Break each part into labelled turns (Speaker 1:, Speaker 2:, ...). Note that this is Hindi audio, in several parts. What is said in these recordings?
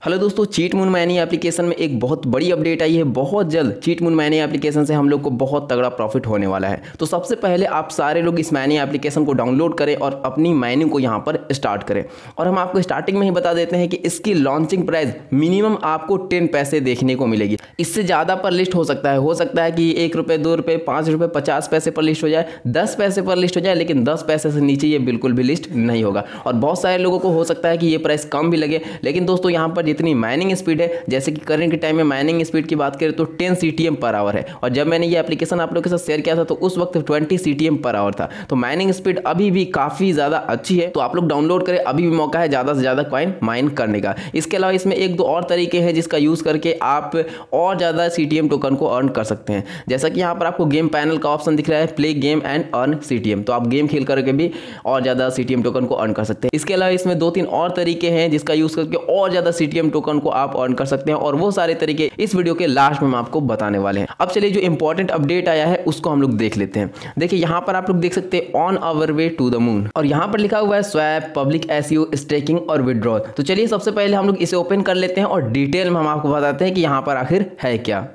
Speaker 1: हेलो दोस्तों, चीट मून मनी एप्लीकेशन में एक बहुत बड़ी अपडेट आई है। बहुत जल्द चीट मून मनी एप्लीकेशन से हम लोग को बहुत तगड़ा प्रॉफिट होने वाला है। तो सबसे पहले आप सारे लोग इस मनी एप्लीकेशन को डाउनलोड करें और अपनी माइनिंग को यहाँ पर स्टार्ट करें। और हम आपको स्टार्टिंग में ही बता देते हैं कि इसकी लॉन्चिंग प्राइस मिनिमम आपको 10 पैसे देखने को मिलेगी। इससे ज़्यादा पर लिस्ट हो सकता है कि 1 रुपये, 2 रुपये, 5 रुपये, 50 पैसे पर लिस्ट हो जाए, 10 पैसे पर लिस्ट हो जाए, लेकिन 10 पैसे से नीचे ये बिल्कुल भी लिस्ट नहीं होगा। और बहुत सारे लोगों को हो सकता है कि ये प्राइस कम भी लगे, लेकिन दोस्तों यहाँ पर जितनी माइनिंग स्पीड है, जैसे कि करंट के टाइम में माइनिंग स्पीड की बात करें तो 10 CTM पर आवर है। और जब मैंने ये एप्लीकेशन आप लोगों के साथ शेयर किया था तो उस वक्त 20 CTM पर आवर था। तो माइनिंग स्पीड अभी भी काफ़ी ज़्यादा अच्छी है। तो आप लोग डाउनलोड करें, अभी भी मौका है ज़्यादा से ज़्यादा कॉइन माइन करने का। इसके अलावा इसमें एक दो और तरीके हैं जिसका यूज़ करके आप और ज़्यादा CTM टोकन को अर्न कर सकते हैं। जैसा कि यहाँ पर आपको गेम पैनल का ऑप्शन दिख रहा है, play game and earn CTM। तो आप गेम खेल करके भी और ज़्यादा CTM टोकन को अर्न कर सकते हैं। इसके अलावा इसमें 2-3 और तरीके हैं जिसका यूज़ करके और ज़्यादा CTM टोकन को आप अर्न कर सकते हैं, और वो सारे तरीके इस वीडियो के लास्ट में हम आपको बताने वाले हैं। अब चलिए जो इंपॉर्टेंट अपडेट आया है उसको हम लोग देख लेते हैं। देखिए यहाँ पर आप लोग देख सकते हैं on our way to the moon, और यहाँ पर लिखा हुआ है स्वैप, पब्लिक SEO, स्टेकिंग और विड्रॉल। तो चलिए सबसे पहले हम लोग इसे ओपन कर लेते हैं और डिटेल में हम आपको बताते हैं कि यहाँ पर आखिर है क्या।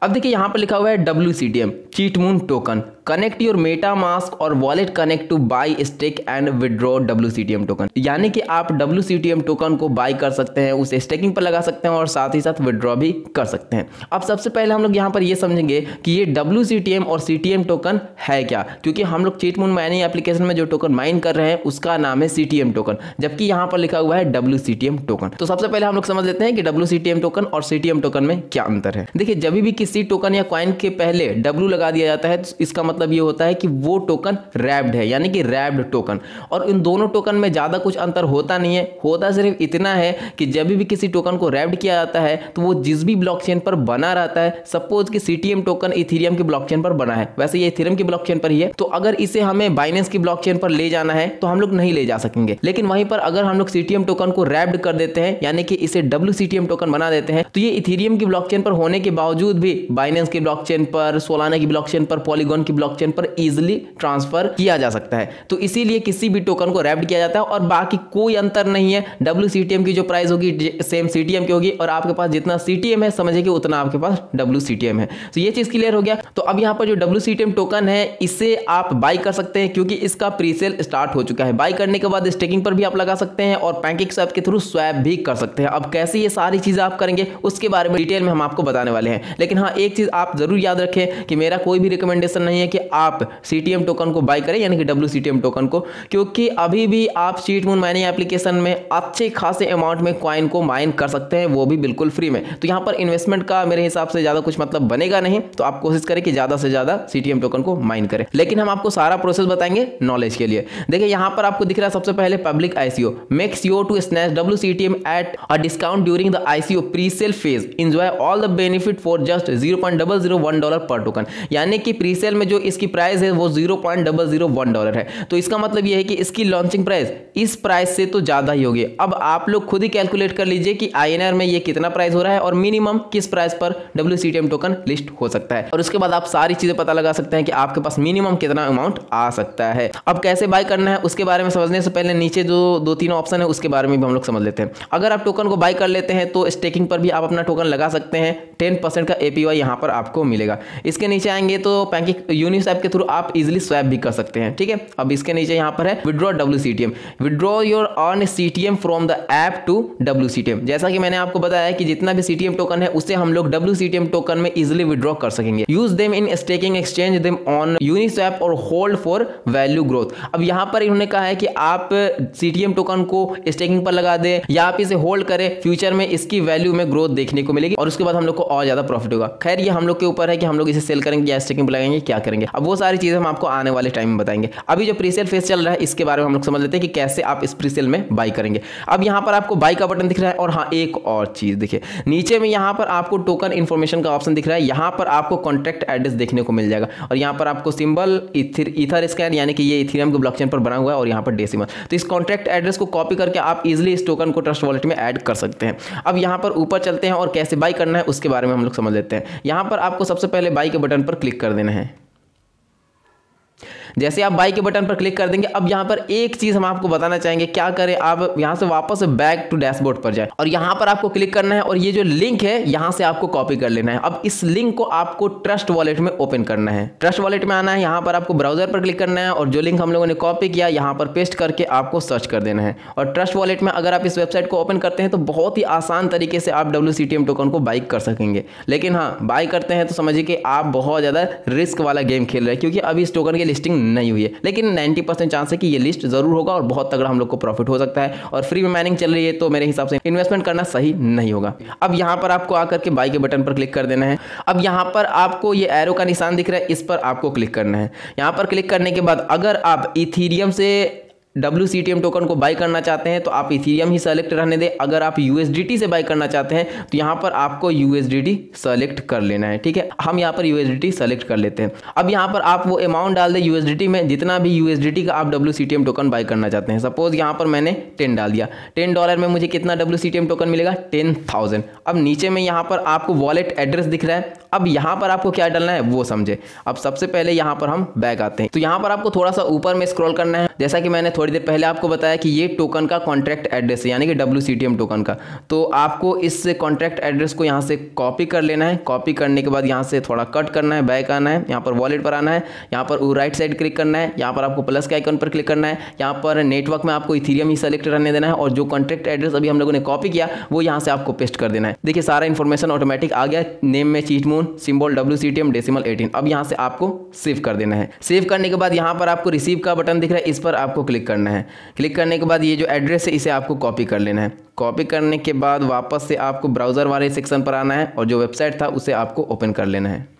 Speaker 1: अब देखिए यहाँ पर लिखा हुआ है WCTM, cheat moon token, connect your MetaMask और wallet connect to buy, stake and withdraw WCTM token. यानी कि आप WCTM टोकन को बाई कर सकते हैं, उसे स्टेकिंग पर लगा सकते हैं और साथ ही साथ विड्रॉ भी कर सकते हैं। अब सबसे पहले हम लोग यहाँ पर ये समझेंगे कि ये WCTM और CTM टोकन है क्या, क्योंकि हम लोग चीट मून माइनिंग एप्लीकेशन में जो टोकन माइन कर रहे हैं उसका नाम है CTM टोकन, जबकि यहाँ पर लिखा हुआ है WCTM टोकन। तो सबसे पहले हम लोग समझ लेते हैं कि WCTM टोकन और CTM टोकन में क्या अंतर है। देखिए जब भी किसी टोकन या कॉइन के पहले W लगा दिया जाता है तो इसका मतलब ये होता है कि वो टोकन रैप्ड है, यानी कि रैप्ड टोकन। और इन दोनों टोकन में ज़्यादा कुछ अंतर होता नहीं है, होता सिर्फ इतना है कि जब भी किसी टोकन को रैप्ड किया जाता है तो वो जिस भी ब्लॉकचेन पर बना रहता है, सपोज कि CTM टोकन इथेरियम की ब्लॉकचेन पर बना है, वैसे ये इथेरियम की ब्लॉकचेन पर ही है, तो अगर इसे हमें बाइनेंस की ब्लॉकचेन पर ले जाना है तो हम लोग नहीं ले जा सकेंगे। लेकिन वहीं पर अगर हम लोग CTM टोकन को रैप्ड कर देते हैं, यानी कि इसे WCTM टोकन बना देते हैं, तो ये इथेरियम की ब्लॉकचेन पर होने के बावजूद भी बाइनेंस की ब्लॉकचेन पर, सोलाना की ब्लॉकचेन पर, पॉलीगॉन की ब्लॉकचेन पर इजीली ट्रांसफर किया जा सकता है। तो इसीलिए किसी भी टोकन को रैप्ड किया जाता है और बाकी कोई अंतर नहीं है। WCTM की जो प्राइस होगी सेम CTM की होगी, और आपके पास जितना CTM है समझिए कि उतना आपके पास WCTM है। तो ये चीज क्लियर हो गया। तो अब यहाँ पर जो WCTM टोकन है इसे आप बाई कर सकते हैं, क्योंकि इसका प्रीसेल स्टार्ट हो चुका है। बाई करने के बाद स्टेकिंग पर भी आप लगा सकते हैं और पैनकेकस्वैप के थ्रू स्वैप भी कर सकते हैं। अब कैसे ये सारी चीजें आप करेंगे उसके बारे में डिटेल में हम आपको बताने वाले हैं। लेकिन हाँ, एक चीज आप जरूर याद रखें कि मेरा कोई भी रिकमेंडेशन नहीं है कि आप CTM टोकन को बाई करें, यानी कि WCTM टोकन को, क्योंकि अभी भी आप चीट मून माइनिंग एप्लीकेशन में अच्छे खासे अमाउंट में कॉइन को माइन कर सकते हैं, वो भी बिल्कुल फ्री में। तो यहाँ पर इन्वेस्टमेंट का मेरे हिसाब से ज़्यादा कुछ मतलब बनेगा नहीं। तो आप कोशिश करें कि ज़्यादा से ज़्यादा CTM टोकन को माइन करें, लेकिन हम आपको सारा प्रोसेस बताएंगे नॉलेज के लिए। देखिए यहाँ पर आपको दिख रहा है सबसे पहले public ICO, make sure to snatch WCTM at a discount during the ICO pre sale phase, enjoy all the benefit for just $0.001 per token. यानी कि प्री सेल में जो इसकी प्राइस है वो $0.001 है। तो इसका मतलब यह है कि इसकी लॉन्चिंग प्राइस इस प्राइस से तो ज्यादा ही होगी। अब आप लोग खुद ही कैलकुलेट कर लीजिए कि INR में ये कितना प्राइस हो रहा है और मिनिमम किस प्राइस पर WCTM टोकन लिस्ट हो सकता है, और उसके बाद आप सारी चीजें पता लगा सकते हैं कि आपके पास मिनिमम कितना अमाउंट आ सकता है। अब कैसे बाय करना है उसके बारे में समझने से पहले नीचे जो 2-3 ऑप्शन है उसके बारे में भी हम लोग समझ लेते हैं। अगर आप टोकन को बाय कर लेते हैं तो स्टेकिंग पर भी आप अपना टोकन लगा सकते हैं, 10% का APY यहाँ पर आपको मिलेगा। इसके नीचे आएंगे तो पैनकेक यूनिस्वैप के थ्रू आप इजिली स्वैप भी कर सकते हैं, ठीक है। अब इसके नीचे यहाँ पर है withdraw WCTM, withdraw your earn CTM from the app to WCTM। जैसा कि मैंने आपको बताया कि जितना भी CTM टोकन है उसे हम लोग WCTM टोकन में इजिली विड्रॉ कर सकेंगे। Use them in staking, exchange them on Uniswap और होल्ड फॉर वैल्यू ग्रोथ। अब यहाँ पर इन्होंने कहा है कि आप CTM टोकन को स्टेकिंग पर लगा दें या आप इसे होल्ड करें, फ्यूचर में इसकी वैल्यू में ग्रोथ देखने को मिलेगी और उसके बाद हम लोग को और ज्यादा प्रॉफिट होगा। खैर ये हम लोग के ऊपर है कि हम लोग इसे सेल करेंगे या स्टेकिंग पर लगाएंगे, क्या करेंगे। अब वो सारी चीजें हम आपको आने वाले टाइम में बताएंगे। अभी जो प्रीसेल फेज चल रहा है इसके बारे में हम लोग समझ लेते हैं कि कैसे आप इस प्रीसेल में बाई करेंगे। अब यहाँ पर आपको बाई का बटन दिख रहा है, और हाँ एक और चीज देखिए नीचे में यहाँ पर आपको टोकन इन्फॉर्मेशन का ऑप्शन दिख रहा है। यहाँ पर आपको कॉन्ट्रैक्ट एड्रेस देखने को मिल जाएगा, और यहाँ पर आपको सिंबल ईथर स्कैन, यानी कि ये इथेरियम के ब्लॉकचेन पर बना हुआ है, और यहाँ पर डेसिमल। तो इस कॉन्ट्रैक्ट एड्रेस को कॉपी करके आप इजिली इस टोकन को ट्रस्ट वॉलेट में ऐड कर सकते हैं। अब यहाँ पर ऊपर चलते हैं और कैसे बाई करना है उसके बारे में हम लोग समझ लेते हैं। यहाँ पर आपको सबसे पहले बाई के बटन पर क्लिक कर देना है। जैसे आप बाई के बटन पर क्लिक कर देंगे, अब यहाँ पर एक चीज हम आपको बताना चाहेंगे, क्या करें, आप यहाँ से वापस बैक टू डैशबोर्ड पर जाए और यहाँ पर आपको क्लिक करना है और ये जो लिंक है यहाँ से आपको कॉपी कर लेना है। अब इस लिंक को आपको ट्रस्ट वॉलेट में ओपन करना है। ट्रस्ट वॉलेट में आना है, यहाँ पर आपको ब्राउजर पर क्लिक करना है और जो लिंक हम लोगों ने कॉपी किया यहाँ पर पेस्ट करके आपको सर्च कर देना है। और ट्रस्ट वॉलेट में अगर आप इस वेबसाइट को ओपन करते हैं तो बहुत ही आसान तरीके से आप WCTM टोकन को बाई कर सकेंगे। लेकिन हाँ, बाई करते हैं तो समझिए कि आप बहुत ज़्यादा रिस्क वाला गेम खेल रहे हैं, क्योंकि अभी इस टोकन की लिस्टिंग नहीं हुई है। लेकिन 90% चांस है कि ये लिस्ट जरूर होगा और बहुत तगड़ा हम लोग को प्रॉफिट हो सकता है। और फ्री में माइनिंग चल रही है तो मेरे हिसाब से इन्वेस्टमेंट करना सही नहीं होगा। अब यहाँ पर आपको आकर के बाई के बटन पर क्लिक कर देना है। अब यहाँ पर आपको ये एरो का निशान दिख रहा है, इस पर आपको क्लिक करना है। यहाँ पर क्लिक करने के बाद अगर आप इथीरियम से WCTM टोकन को बाई करना चाहते हैं तो आप इथीरियम ही सेलेक्ट रहने दें। अगर आप USDT से बाई करना चाहते हैं तो यहाँ पर आपको USDT सेलेक्ट कर लेना है। ठीक है, हम यहाँ पर USDT सेलेक्ट कर लेते हैं। अब यहाँ पर आप वो अमाउंट डाल दें USDT में, जितना भी USDT का आप WCTM टोकन बाई करना चाहते हैं। सपोज यहाँ पर मैंने 10 डाल दिया, $10 में मुझे कितना WCTM टोकन मिलेगा, 10,000। अब नीचे में यहाँ पर आपको वॉलेट एड्रेस दिख रहा है। अब यहाँ पर आपको क्या डालना है वो समझे। अब सबसे पहले यहाँ पर हम बैक आते हैं, तो यहाँ पर आपको थोड़ा सा ऊपर में स्क्रॉल करना है। जैसा कि मैंने थोड़ी देर पहले आपको बताया कि ये टोकन का कॉन्ट्रैक्ट एड्रेस है, यानी कि WCTM टोकन का। तो आपको इस कॉन्ट्रैक्ट एड्रेस को यहाँ से कॉपी कर लेना है। कॉपी करने के बाद यहाँ से थोड़ा कट करना है, बैक आना है, यहाँ पर वॉलेट पर आना है, यहाँ पर राइट साइड क्लिक करना है, यहाँ पर आपको प्लस के आइकन पर क्लिक करना है। यहाँ पर नेटवर्क में आपको इथीरियम ही सेलेक्ट रहने देना है और जो कॉन्ट्रैक्ट एड्रेस अभी हम लोगों ने कॉपी किया वो यहाँ से आपको पेस्ट कर देना है। देखिए सारा इन्फॉर्मेशन ऑटोमेटिक आ गया। नेम में चीटमून, सिंबल WCTM, डेसिमल 18। अब यहाँ से आपको सेव कर देना है। सेव करने के बाद यहाँ पर आपको रिसीव का बटन दिख रहा है, इस पर आपको क्लिक करना है। क्लिक करने के बाद ये जो एड्रेस है इसे आपको कॉपी कर लेना है। कॉपी करने के बाद वापस से आपको ब्राउज़र वाले सेक्शन पर आना है और जो वेबसाइट था उसे आपको ओपन कर लेना है।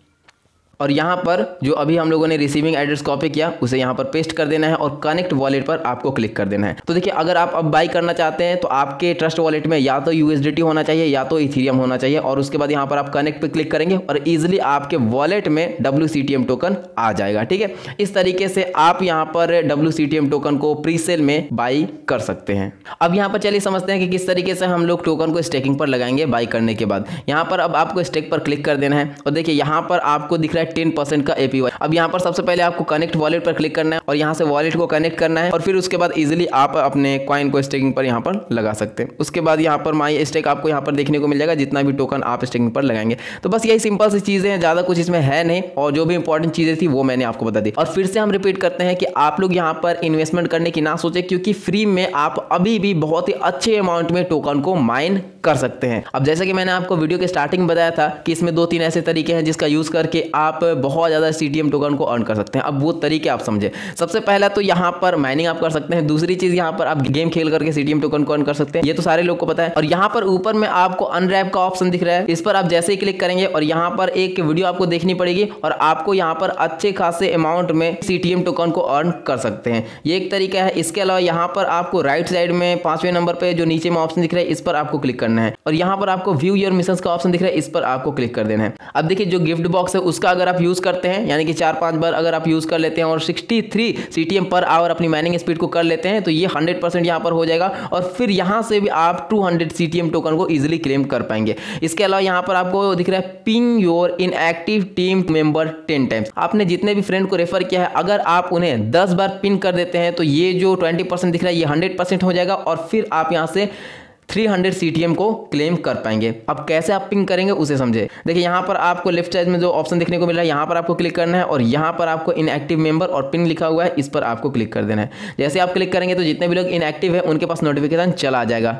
Speaker 1: और यहाँ पर जो अभी हम लोगों ने रिसीविंग एड्रेस कॉपी किया उसे यहाँ पर पेस्ट कर देना है और कनेक्ट वॉलेट पर आपको क्लिक कर देना है। तो देखिए अगर आप अब बाई करना चाहते हैं तो आपके ट्रस्ट वॉलेट में या तो USDT होना चाहिए या तो इथीरियम होना चाहिए, और उसके बाद यहाँ पर आप कनेक्ट पे क्लिक करेंगे और इजीली आपके वॉलेट में WCTM टोकन आ जाएगा। ठीक है, इस तरीके से आप यहाँ पर WCTM टोकन को प्री सेल में बाई कर सकते हैं। अब यहाँ पर चलिए समझते हैं कि किस तरीके से हम लोग टोकन को स्टेकिंग पर लगाएंगे बाई करने के बाद। यहाँ पर अब आपको स्टेक पर क्लिक कर देना है और देखिए यहाँ पर आपको दिख रहा है 10% का APY। अब यहाँ पर सबसे पहले आपको कनेक्ट वॉलेट पर क्लिक करना है और यहाँ से वॉलेट को कनेक्ट करना है और फिर उसके बाद इजीली आप अपने कॉइन को स्टेकिंग पर यहाँ पर लगा सकते हैं। उसके बाद यहाँ पर माई स्टेक आपको यहाँ पर देखने को मिल जाएगा, जितना भी टोकन आप स्टेकिंग पर लगाएंगे। तो बस यही सिंपल सी चीजें हैं, ज्यादा कुछ इसमें है नहीं, और जो भी इंपॉर्टेंट चीजें थी वो मैंने आपको बता दी। और फिर से हम रिपीट करते हैं कि आप लोग यहाँ पर इन्वेस्टमेंट करने की ना सोचे, क्योंकि फ्री में आप अभी भी बहुत ही अच्छे अमाउंट में टोकन को माइन कर सकते हैं। अब जैसे कि मैंने आपको वीडियो के स्टार्टिंग में बताया था कि इसमें 2-3 ऐसे तरीके हैं जिसका यूज करके आप बहुत ज्यादा CTM टोकन को अर्न कर सकते हैं। अब वो तरीके आप समझे। सबसे पहला तो यहाँ पर माइनिंग आप कर सकते हैं। दूसरी चीज यहाँ पर आप गेम खेल करके CTM टोकन को अर्न कर सकते हैं, ये तो सारे लोग को पता है। और यहाँ पर ऊपर में आपको अनरैप का ऑप्शन दिख रहा है, इस पर आप जैसे ही क्लिक करेंगे और यहाँ पर एक वीडियो आपको देखनी पड़ेगी और आपको यहाँ पर अच्छे खासे अमाउंट में CTM टोकन को अर्न कर सकते हैं। ये एक तरीका है। इसके अलावा यहाँ पर आपको राइट साइड में 5वें नंबर पे जो नीचे में ऑप्शन दिख रहा है इस पर आपको क्लिक करना है और यहाँ पर आपको व्यू योर मिशंस का ऑप्शन दिख रहा है, इस पर आपको क्लिक कर देना है। अब देखिए जो गिफ्ट बॉक्स है उसका अगर आप यूज करते हैं, यानी कि 4-5 बार अगर आप यूज कर लेते हैं और 63 CTM पर आवर अपनी माइनिंग स्पीड को कर लेते हैं तो ये 100% यहाँ पर हो जाएगा और फिर यहाँ से भी आप 200 CTM टोकन को इजीली क्लेम कर पाएंगे। इसके अलावा यहाँ पर आपको दिख रहा है pin your inactive team member 10 times. आपने जितने भी फ्रेंड को रेफर किया है अगर आप उन्हें 10 बार पिन कर देते हैं तो ये जो 20% दिख रहा है ये 100% हो जाएगा और फिर आप यहाँ से 300 CTM को क्लेम कर पाएंगे। अब कैसे आप पिन करेंगे उसे समझे। देखिए यहाँ पर आपको लेफ्ट साइड में जो ऑप्शन देखने को मिल रहा है यहाँ पर आपको क्लिक करना है और यहाँ पर आपको इनएक्टिव मेंबर और पिन लिखा हुआ है, इस पर आपको क्लिक कर देना है। जैसे आप क्लिक करेंगे तो जितने भी लोग इनएक्टिव है उनके पास नोटिफिकेशन चला आ जाएगा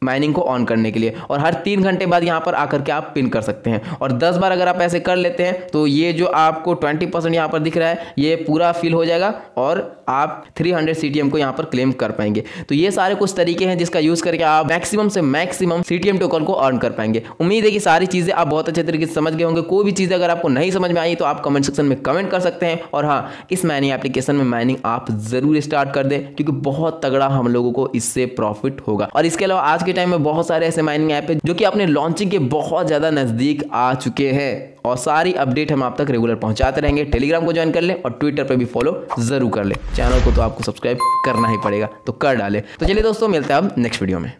Speaker 1: माइनिंग को ऑन करने के लिए और हर 3 घंटे बाद यहाँ पर आकर के आप पिन कर सकते हैं और 10 बार अगर आप ऐसे कर लेते हैं तो ये जो आपको 20% यहाँ पर दिख रहा है ये पूरा फिल हो जाएगा और आप 300 CTM को यहाँ पर क्लेम कर पाएंगे। तो ये सारे कुछ तरीके हैं जिसका यूज करके आप मैक्सिमम से मैक्सिमम CTM टोकन को अर्न कर पाएंगे। उम्मीद है कि सारी चीजें आप बहुत अच्छे तरीके से समझ गए होंगे। कोई भी चीज अगर आपको नहीं समझ में आई तो आप कमेंट सेक्शन में कमेंट कर सकते हैं और हाँ, इस माइनिंग एप्लीकेशन में माइनिंग आप जरूर स्टार्ट कर दें क्योंकि बहुत तगड़ा हम लोगों को इससे प्रॉफिट होगा। और इसके अलावा आज के टाइम में बहुत सारे ऐसे माइनिंग ऐप है जो कि अपने लॉन्चिंग के बहुत ज्यादा नजदीक आ चुके हैं और सारी अपडेट हम आप तक रेगुलर पहुंचाते रहेंगे। टेलीग्राम को ज्वाइन कर ले और ट्विटर पर भी फॉलो जरूर कर ले। चैनल को तो आपको सब्सक्राइब करना ही पड़ेगा, तो कर डाले। तो चलिए दोस्तों, मिलते हैं अब नेक्स्ट वीडियो में।